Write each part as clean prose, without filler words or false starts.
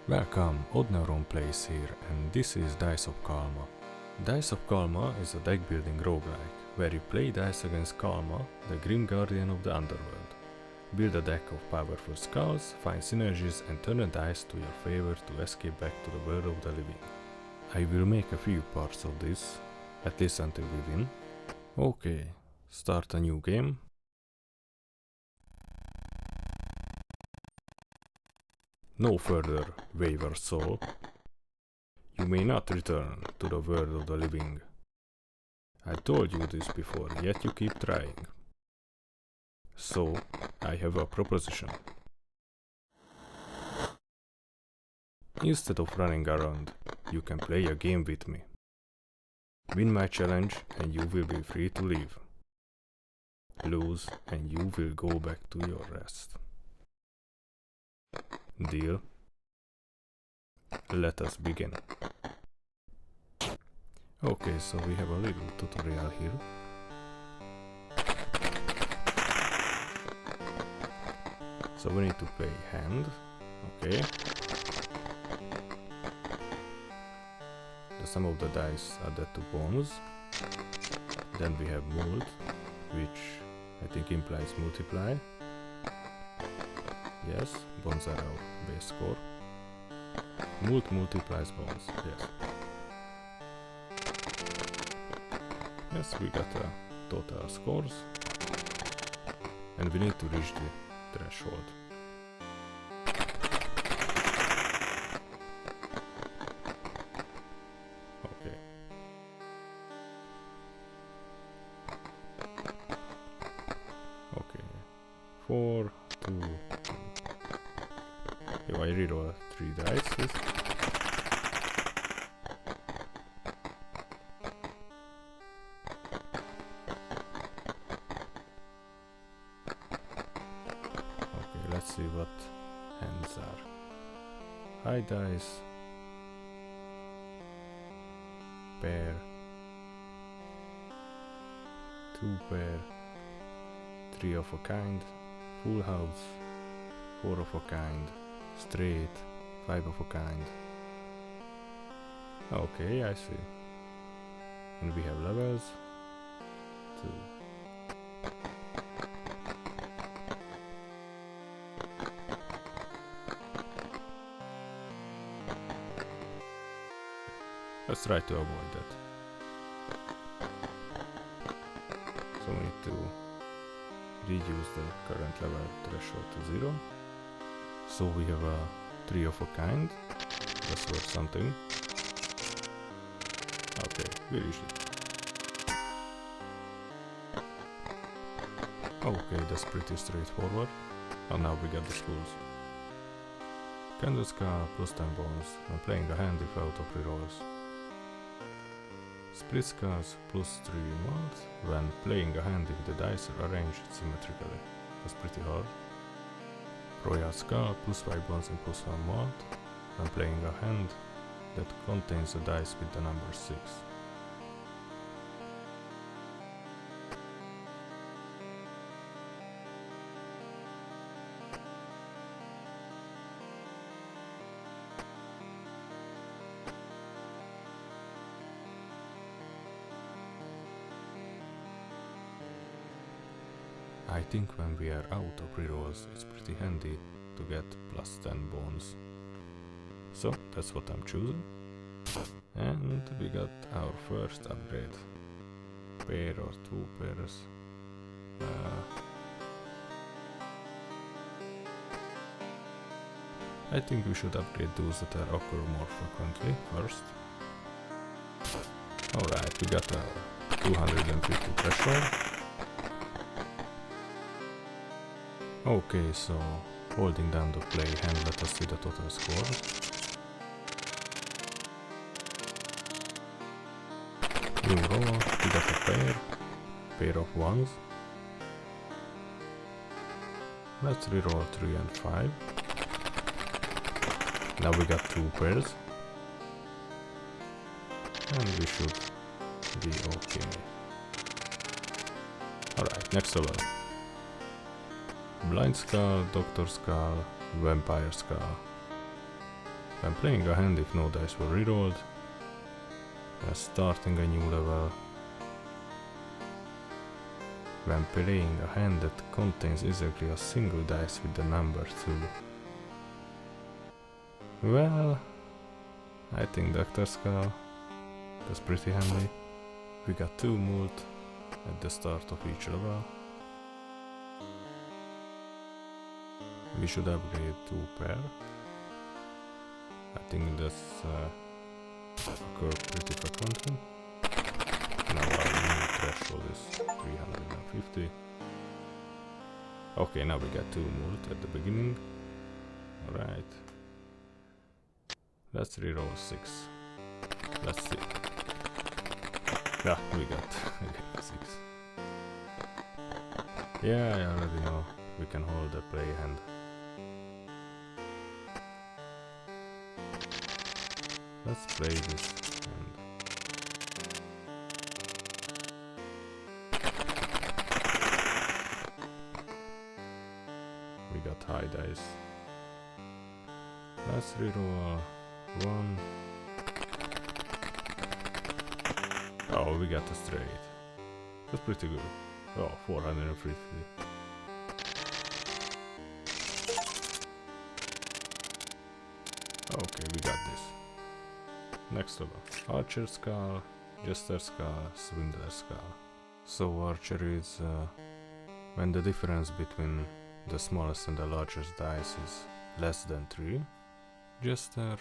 Welcome, Underworld plays here, and this is Dice of Kalma. Dice of Kalma is a deck building roguelike, where you play dice against Kalma, the grim guardian of the Underworld. Build a deck of powerful skulls, find synergies and turn the dice to your favor to escape back to the world of the living. I will make a few parts of this, at least until we win. Okay, start a new game. No further, wayward soul. You may not return to the world of the living. I told you this before, yet you keep trying. So, I have a proposition. Instead of running around, you can play a game with me. Win my challenge and you will be free to leave. Lose and you will go back to your rest. Deal? Let us begin. Okay, so we have a little tutorial here. So we need to play hand, okay. The sum of the dice added to bones. Then we have mult, which I think implies multiply. Yes, bones are our base score. Mult multiplies bones, yes. Yes, we got total scores. And we need to reach the threshold. Okay. Okay. 4, 2, 2. If I reroll 3 dice, yes. Okay, let's see what hands are. High dice, pair, 2 pair, 3 of a kind, full house, 4 of a kind, straight, 5 of a kind. Okay, I see. And we have levels. 2. Let's try to avoid that. So we need to reduce the current level threshold to 0. So we have a 3 of a kind. That's worth something. Okay, we reached it. Okay, that's pretty straightforward. And now we get the schools. Candle skull plus 10 bones when playing a hand if out of rerolls. Split skulls plus 3 mult when playing a hand if the dice are arranged symmetrically. That's pretty hard. Royal skull plus 5 bones and plus 1 mult when playing a hand that contains a dice with the number 6. I think when we are out of rerolls, it's pretty handy to get plus 10 bones. So that's what I'm choosing. And we got our first upgrade. Pair or 2 pairs. I think we should upgrade those that are occur more frequently first. Alright, we got a 250 threshold. Okay, so holding down the play hand, let us see the total score. New roll, we got a pair of ones. Let's reroll 3 and 5. Now we got 2 pairs. And we should be okay. Alright, next level. Blind skull, doctor skull, vampire skull. When playing a hand if no dice were rerolled, when starting a new level, when playing a hand that contains exactly a single dice with the number 2. Well, I think Doctor Skull was pretty handy. We got 2 mult at the start of each level. We should upgrade 2 pair. I think that's occur pretty frequently. Now our new threshold is 350. Okay, now we got 2 mult at the beginning. Alright. Let's reroll 6. Let's see. Yeah, we got 6. Yeah, I already know. We can hold the play hand. Let's play this hand. We got high dice. Let's reroll 1. Oh, we got a straight. That's pretty good. Oh, 450. Okay, we got this. Next level. Archer Skull, Jester Skull, Swindler Skull. So Archer is when the difference between the smallest and the largest dice is less than 3. Jester,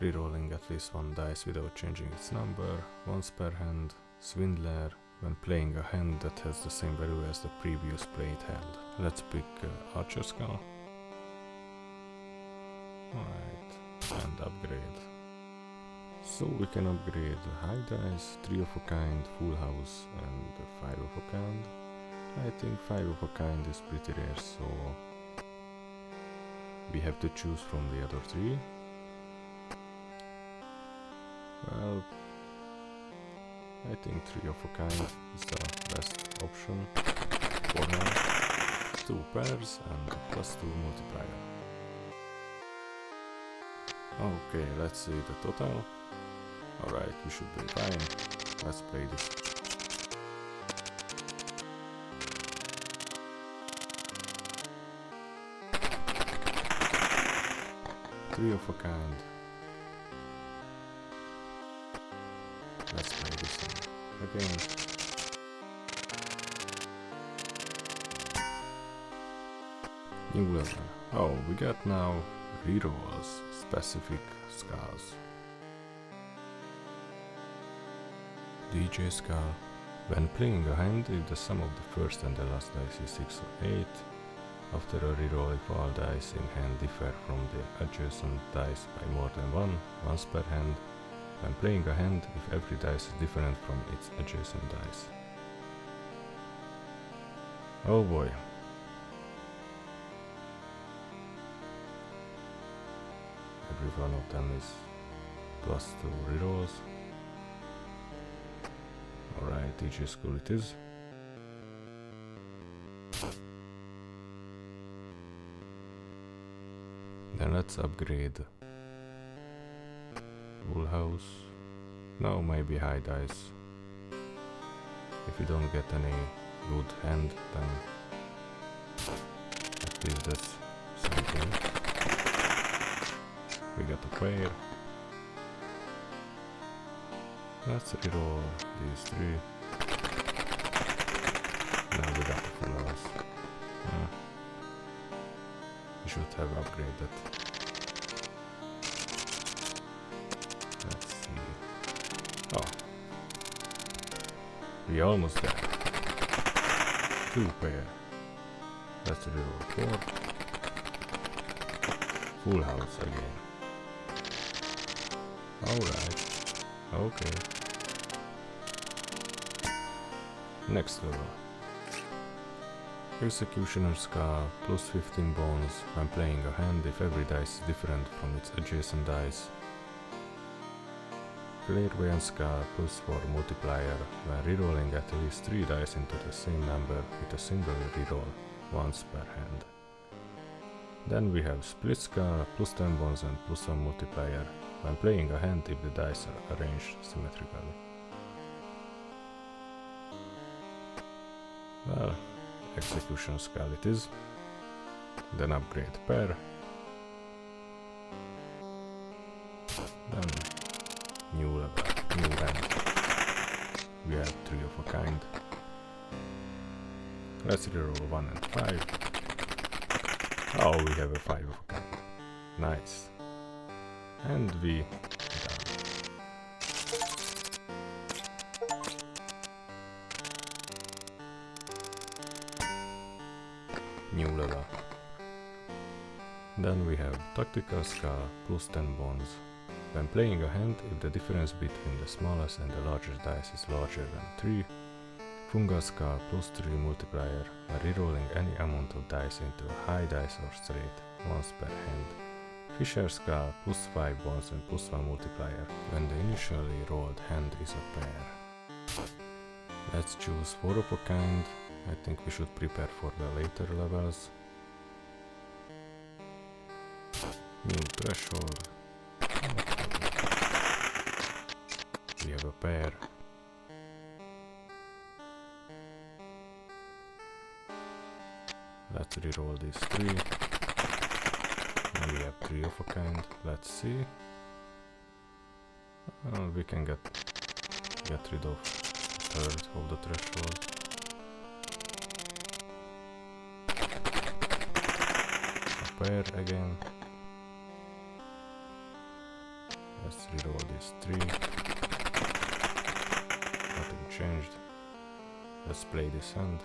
rerolling at least 1 dice without changing its number, once per hand. Swindler, when playing a hand that has the same value as the previous played hand. Let's pick Archer Skull. Alright, and upgrade. So we can upgrade high dice, 3 of a kind, full house and 5 of a kind. I think 5 of a kind is pretty rare, so we have to choose from the other 3. Well, I think 3 of a kind is the best option for now. 2 pairs and +2 multiplier. Okay, let's see the total. Alright, we should be fine. Let's play this. Three of a kind. Let's play this one again. New level. Oh, we got now rerolls, specific skulls. DJ Skull. When playing a hand, if the sum of the first and the last dice is 6 or 8, after a reroll if all dice in hand differ from the adjacent dice by more than 1, once per hand. When playing a hand, if every dice is different from its adjacent dice. Oh boy. Every one of them is +2 rerolls. Alright, DJ Skull it is. Then let's upgrade Full House. Now maybe high dice. If you don't get any good hand, then at least that's something. We got a pair. Let's reroll these 3. Now we got the Full House. We should have upgraded. Let's see. Oh. We almost there. 2 pair. Let's reroll 4. Full House again. Alright. Okay. Next level. Executioner Skull, +15 bones when playing a hand if every dice is different from its adjacent dice. Clairvoyant Skull, +4 multiplier when rerolling at least 3 dice into the same number with a single reroll, once per hand. Then we have split skull, plus 10 bones and plus 1 multiplier when playing a hand if the dice are arranged symmetrically. Well, execution skull it is. Then upgrade pair. Then new level, new hand. We have 3 of a kind. Let's reroll 1 and 5. Oh, we have a 5 of a kind. Nice. And we done. New level. Then we have tactical skull plus 10 bones. When playing a hand, if the difference between the smallest and the largest dice is larger than 3, fungal skull plus 3 multiplier by rerolling any amount of dice into a high dice or straight, once per hand. Fisher skull plus 5 bones and plus 1 multiplier when the initially rolled hand is a pair. Let's choose 4 of a kind. I think we should prepare for the later levels. New threshold. We have a pair. Let's reroll these 3. Now we have 3 of a kind. Let's see. We can get rid of a third of the threshold. A pair again. Let's reroll these 3. Nothing changed. Let's play this hand.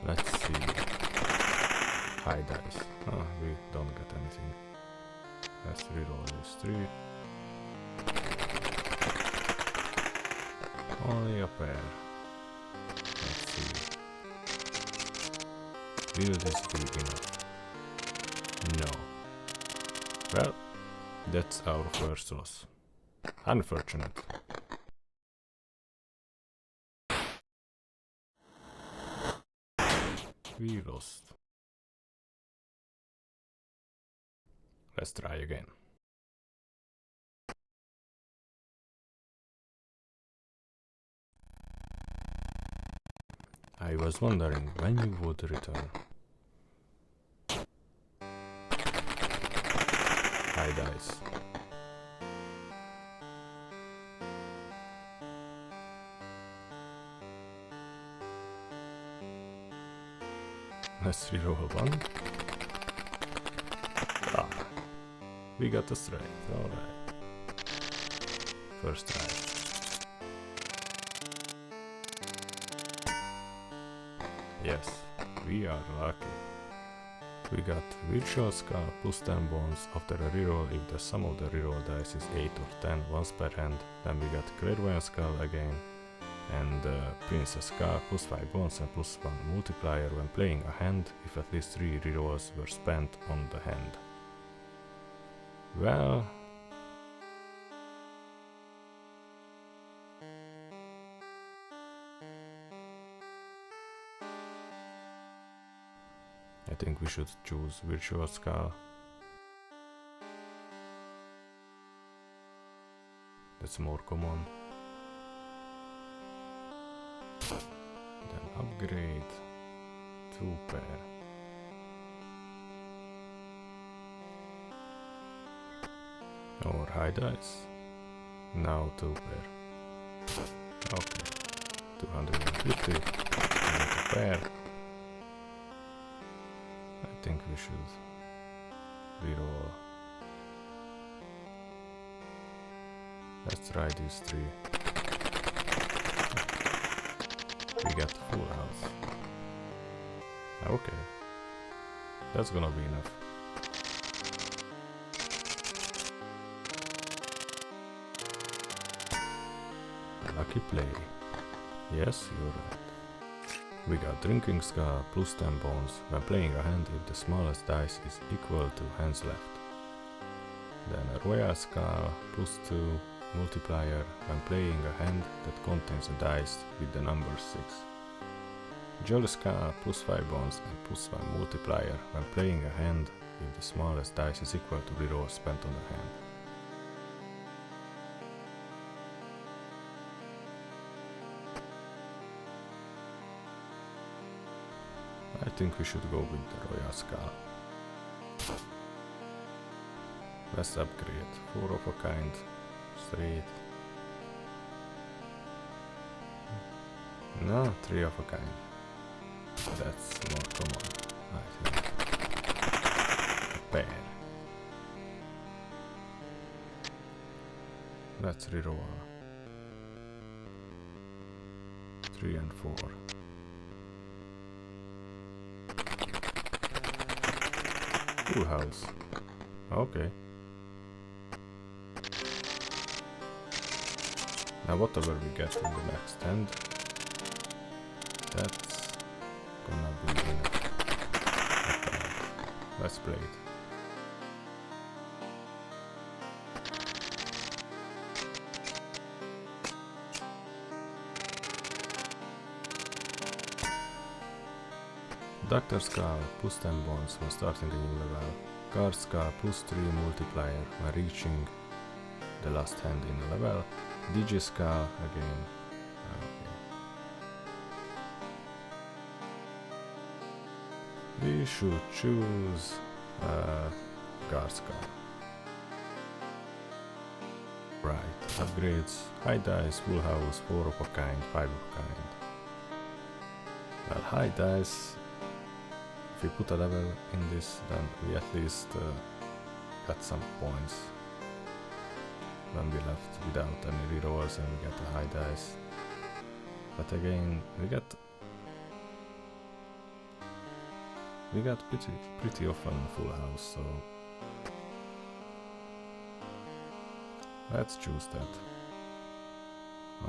Let's see. High dice. We don't get anything. Let's reroll these 3. Only a pair. Let's see. Will this be enough? No. Well, that's our first loss. Unfortunate. We lost. Let's try again. I was wondering when you would return. High dice. Let's reroll 1. We got a straight, alright. First try. Yes, we are lucky. We got virtual skull plus 10 bones after a reroll if the sum of the reroll dice is 8 or 10 once per hand. Then we got clairvoyant skull again. And princess skull plus 5 bones and plus 1 multiplier when playing a hand if at least 3 rerolls were spent on the hand. Well, I think we should choose virtual skull. That's more common. Then upgrade 2 pair. Or high dice. Now 2 pair. Okay. 250. Another pair. I think we should reroll. Let's try these 3. We got full house. Okay. That's gonna be enough. Lucky play. Yes, you're right. We got drinking skull plus 10 bones when playing a hand if the smallest dice is equal to hands left. Then a royal skull plus 2 multiplier when playing a hand that contains a dice with the number 6. Jealous Car +5 bonus and +1 multiplier when playing a hand if the smallest dice is equal to rerolls spent on the hand. I think we should go with the Royal Skull. Let's upgrade. 4 of a kind, straight. No, 3 of a kind. That's more common, I think. A pair. Let's reroll. 3 and 4. Full house. Okay. Now whatever we get in the next hand, that's gonna be enough. Okay. Let's play it. Doctor Skull +10 bonus when starting a new level. Guard Skull +3 multiplier when reaching the last hand in a level. DJ Skull again. Okay. We should choose Guard Skull. Right, upgrades, high dice, full house, 4 of a kind, 5 of a kind. Well, high dice, if we put a level in this, then we at least got some points. When we left without any rerolls and we get a high dice. But again, we got pretty often full house, so let's choose that.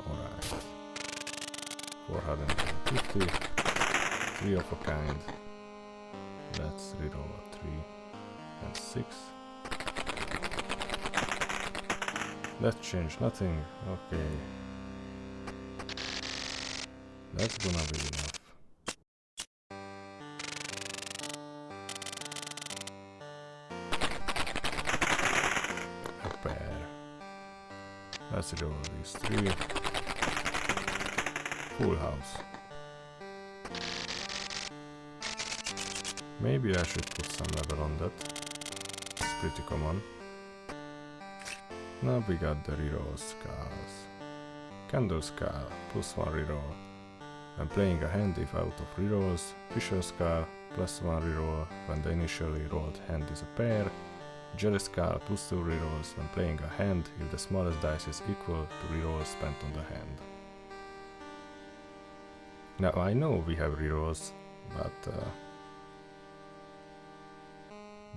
Alright. 450, 3 of a kind. Let's reroll 3 and 6. Let's change nothing. Okay. That's gonna be enough. A pair. Let's roll these 3. Full house. Maybe I should put some level on that. It's pretty common. Now we got the reroll skulls. Candle Skull +1 reroll. When playing a hand if out of rerolls, Fisher Skull +1 reroll when the initially rolled hand is a pair. Jelly Skull +2 rerolls when playing a hand if the smallest dice is equal to rerolls spent on the hand. Now I know we have rerolls, but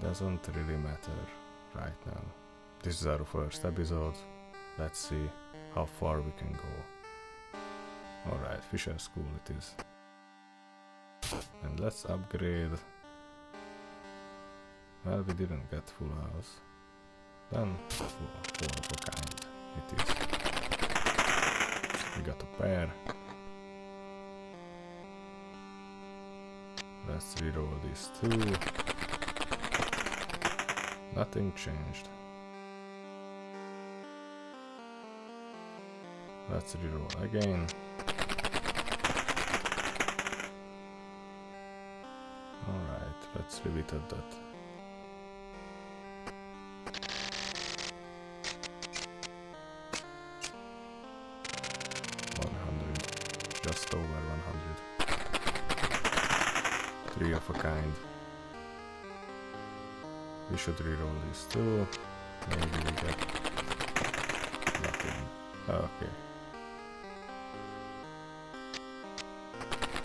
doesn't really matter right now. This is our first episode. Let's see how far we can go. Alright, Fisher School it is. And let's upgrade. Well, we didn't get full house. Then 4 of a kind it is. We got a pair. Let's reroll these 2. Nothing changed. Let's reroll again. Alright, let's leave it at that. Just over 100. 3 of a kind. We should reroll these 2. Maybe we get nothing. Okay.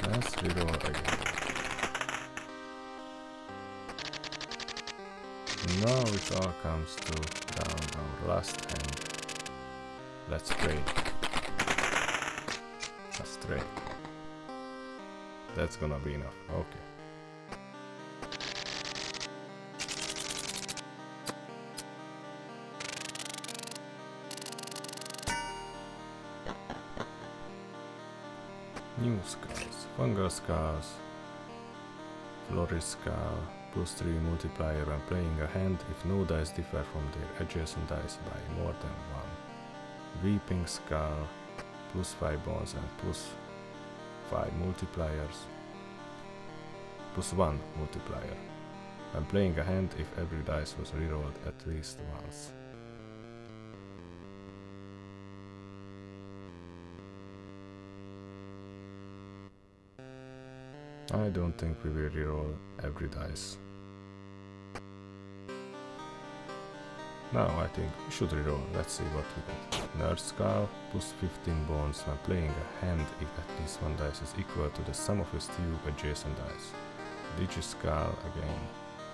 Let's reroll again. Now it all comes to down our last hand. Let's play. A straight. That's gonna be enough. Okay. skulls. Fungal skulls. Floris skull. +3 multiplier when playing a hand if no dice differ from their adjacent dice by more than 1. Weeping skull. +5 bones and +5 multipliers. +1 multiplier when playing a hand if every dice was rerolled at least once. I don't think we will reroll every dice. Now I think we should reroll. Let's see what we get. Nerd skull, +15 bones when playing a hand if at least one dice is equal to the sum of its two adjacent dice. Digi skull again.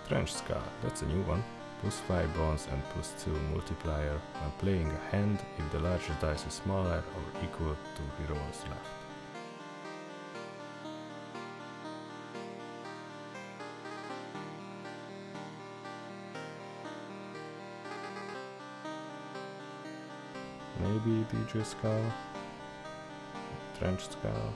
Trench skull, that's a new one. +5 bones and +2 multiplier when playing a hand if the largest dice is smaller or equal to rerolls left. Maybe DJ skull, trench skull.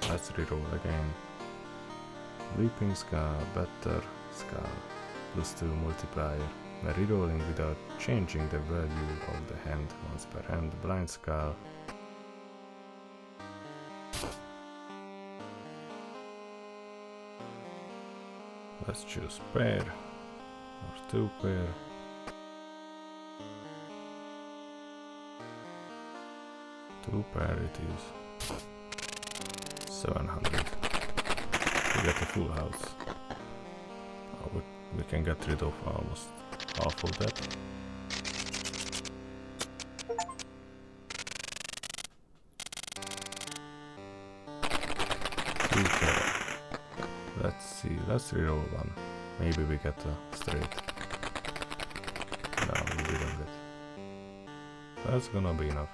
Let's reroll again. Leaping skull, better skull, +2 multiplier. When rerolling without changing the value of the hand once per hand. Blind skull. Let's choose pair or 2 pair. Two pair it is. 700. We get a full house. Oh, we can get rid of almost half of that. Okay. Let's see, let's reroll one. Maybe we get a straight. No, we didn't get. That's gonna be enough.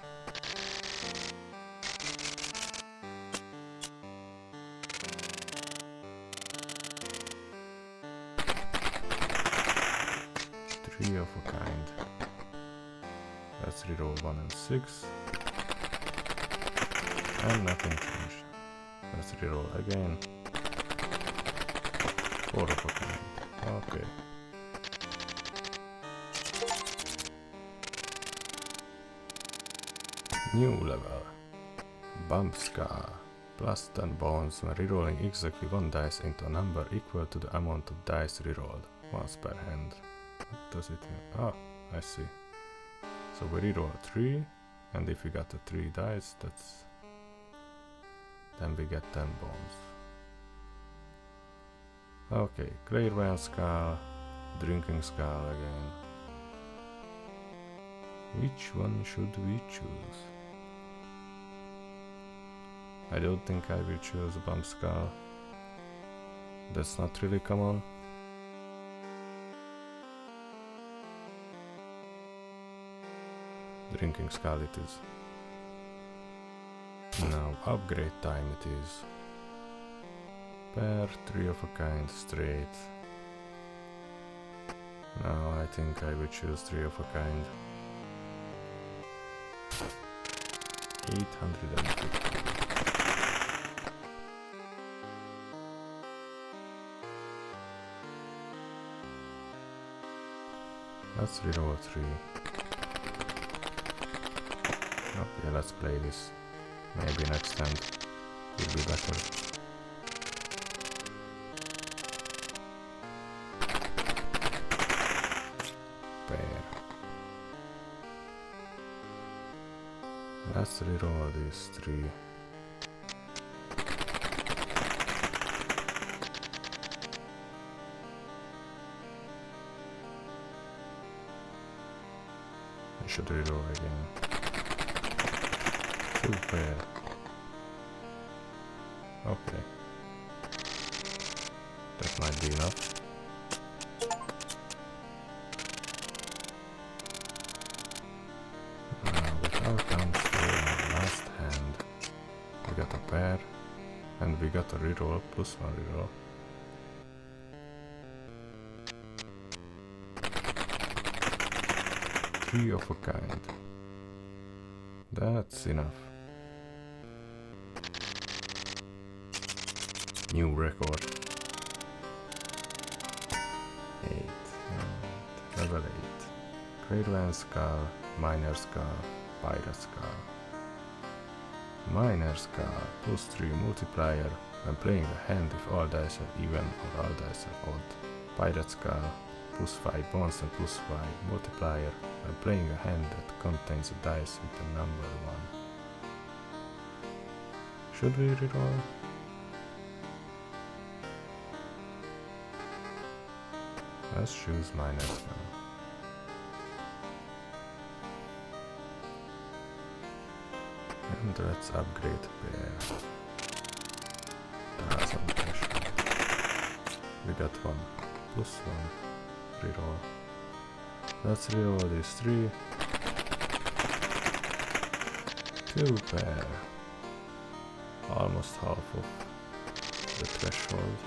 Of a kind. Let's reroll 1 and 6. And nothing changed. Let's reroll again. 4 of a kind. Okay. New level. Bump Scar. +10 bones when rerolling exactly one dice into a number equal to the amount of dice rerolled, once per hand. What does it mean? Ah, I see. So we reroll 3, and if we got the 3 dice, then we get 10 bones. Okay, Clairvoyant Skull, Drinking Skull again. Which one should we choose? I don't think I will choose Bump Skull. That's not really common. Drinking Skull it is. Now upgrade time it is. Pair, 3 of a kind, straight. Now I think I will choose 3 of a kind. 850. Let's reroll 3. Okay, let's play this. Maybe next hand will be better. Pair. Let's reroll these 3. I should reroll again. 2 pair. Okay. That might be enough. Now without comes to our last hand. We got a pair. a reroll, plus 1 reroll. Three of a kind. That's enough. New record. 8. Level 8. Craven Skull, Miner Skull, Pirate Skull. Miner Skull, plus 3 multiplier when playing a hand if all dice are even or all dice are odd. Pirate Skull, plus 5 bonus and plus 5 multiplier when playing a hand that contains a dice with the number 1. Should we reroll? Let's choose Miner Skull. And let's upgrade pair. Doesn't pressure. We got 1 plus 1 reroll. Let's reroll these 3. 2 pair. Almost half of the threshold.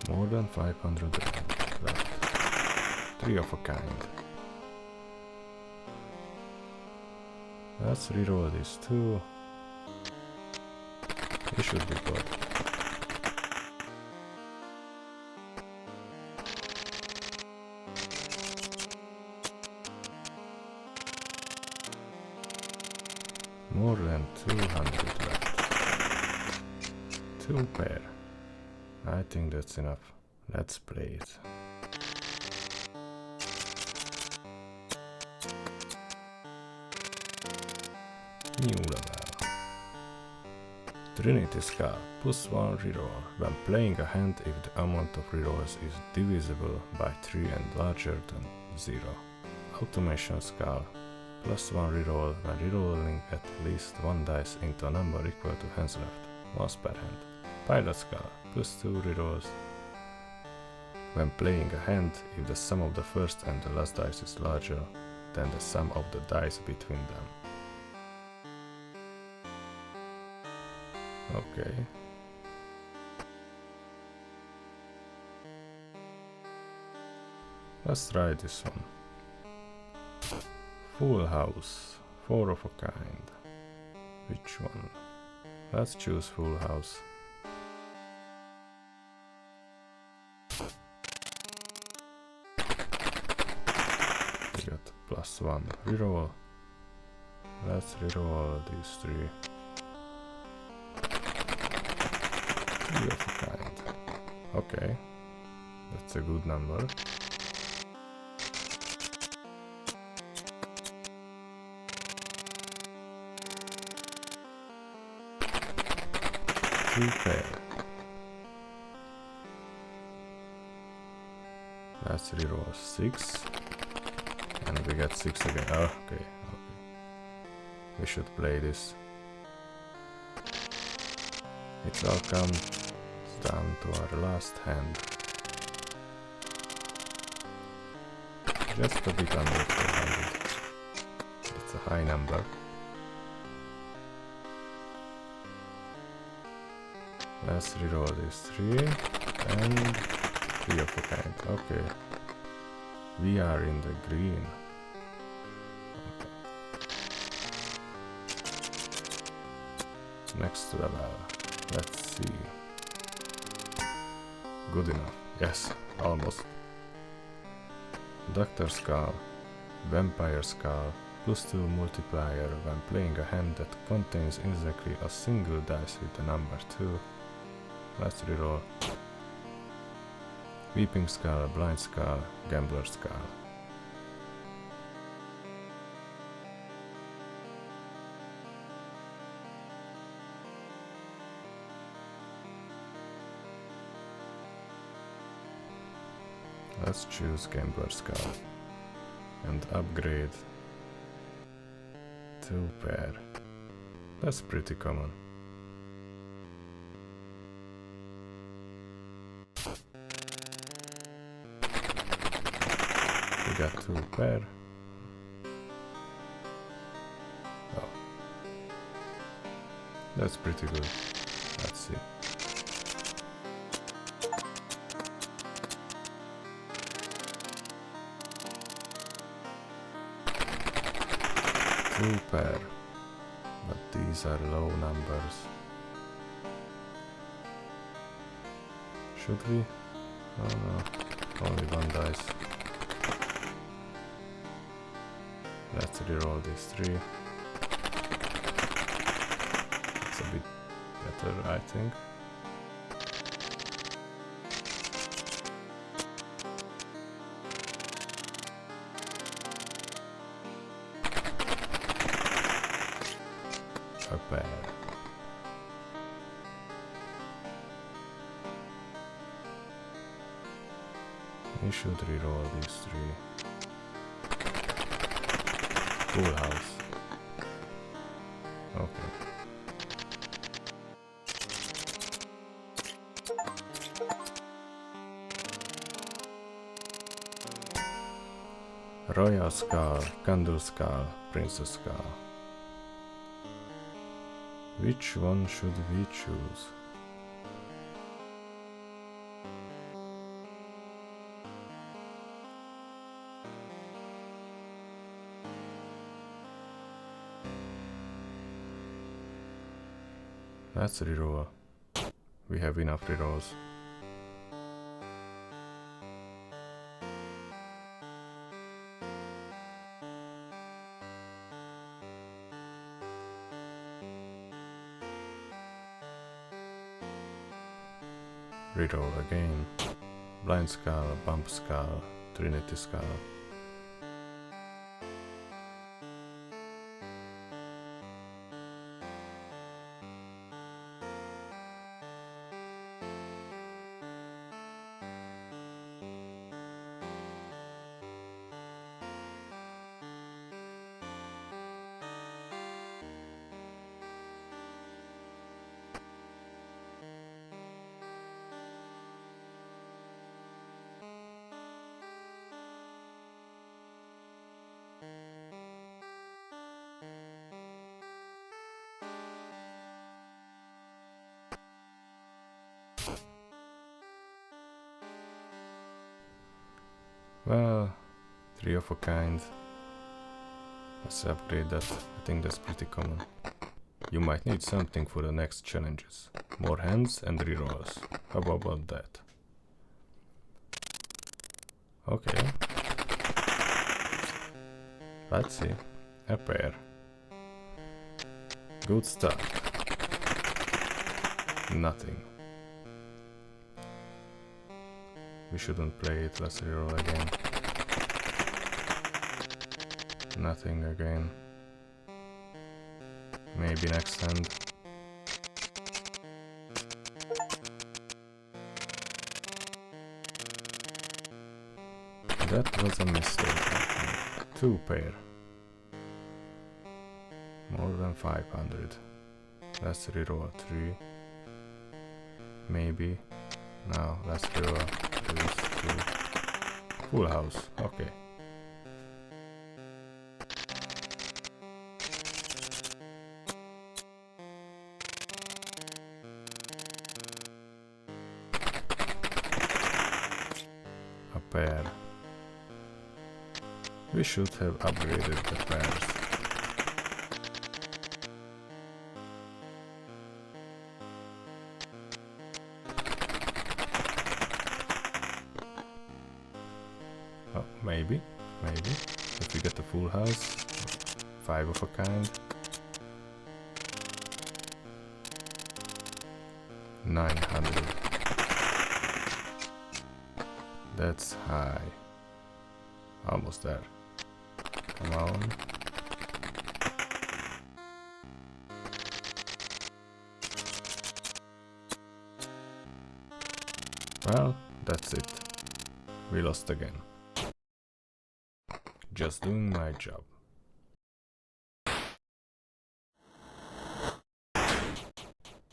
More than 500 left. 3 of a kind. Let's reroll these 2. We should be good. More than 200 left. 2 pair. I think that's enough. Let's play it. New level. Trinity Skull, plus 1 reroll when playing a hand if the amount of rerolls is divisible by 3 and larger than 0. Automation Skull, plus 1 reroll when rerolling at least 1 dice into a number equal to hands left, once per hand. Pilot Skull, plus 2 rerolls when playing a hand if the sum of the first and the last dice is larger than the sum of the dice between them. Okay. Let's try this one. Full House, 4 of a kind. Which one? Let's choose Full House. We got plus 1 reroll. Let's reroll these 3. 3 of a kind. Okay, that's a good number. Two pair. Let's reroll 6. And we get 6 again. Oh, okay. We should play this. It's all comes down to our last hand. Just a bit under 400. It's a high number. Let's reroll these 3 and 3 of a kind. Okay. We are in the green. Okay. Next level. Let's see. Good enough. Yes, almost. Doctor Skull, Vampire Skull, plus 2 multiplier when playing a hand that contains exactly a single dice with the number 2. Let's reroll. Weeping Skull, Blind Skull, Gambler Skull. Let's choose Gambler Skull and upgrade 2 pair. That's pretty common. We got 2 pair. That's pretty good. Let's see. Two pair, but these are low numbers. Should we? Oh no, only one dice. Let's reroll these three. It's a bit better, I think. A pair. We should reroll these three. Full house. Okay. Royal Skull, Candle Skull, Princess Skull. Which one should we choose? Let's reroll. We have enough rerolls. Reroll again. Blind Skull, Bump Skull, Trinity Skull. Well, three of a kind. Let's upgrade that. I think that's pretty common. You might need something for the next challenges. More hands and rerolls. How about that? Okay. Let's see. A pair. Good start. Nothing. We shouldn't play it. Let's reroll again. Nothing again. Maybe next hand. That was a mistake, I think. Two pair. More than 500. Let's reroll 3. Maybe. Now let's reroll 2. Full house. Okay. A pair. We should have upgraded the pairs. Oh, maybe. If we get the full house, 5 of a kind. 900. That's high. Almost there. Come on. Well, that's it. We lost again. Just doing my job.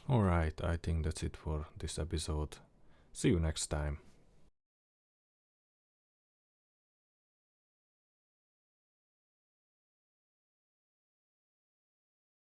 Alright, I think that's it for this episode. See you next time.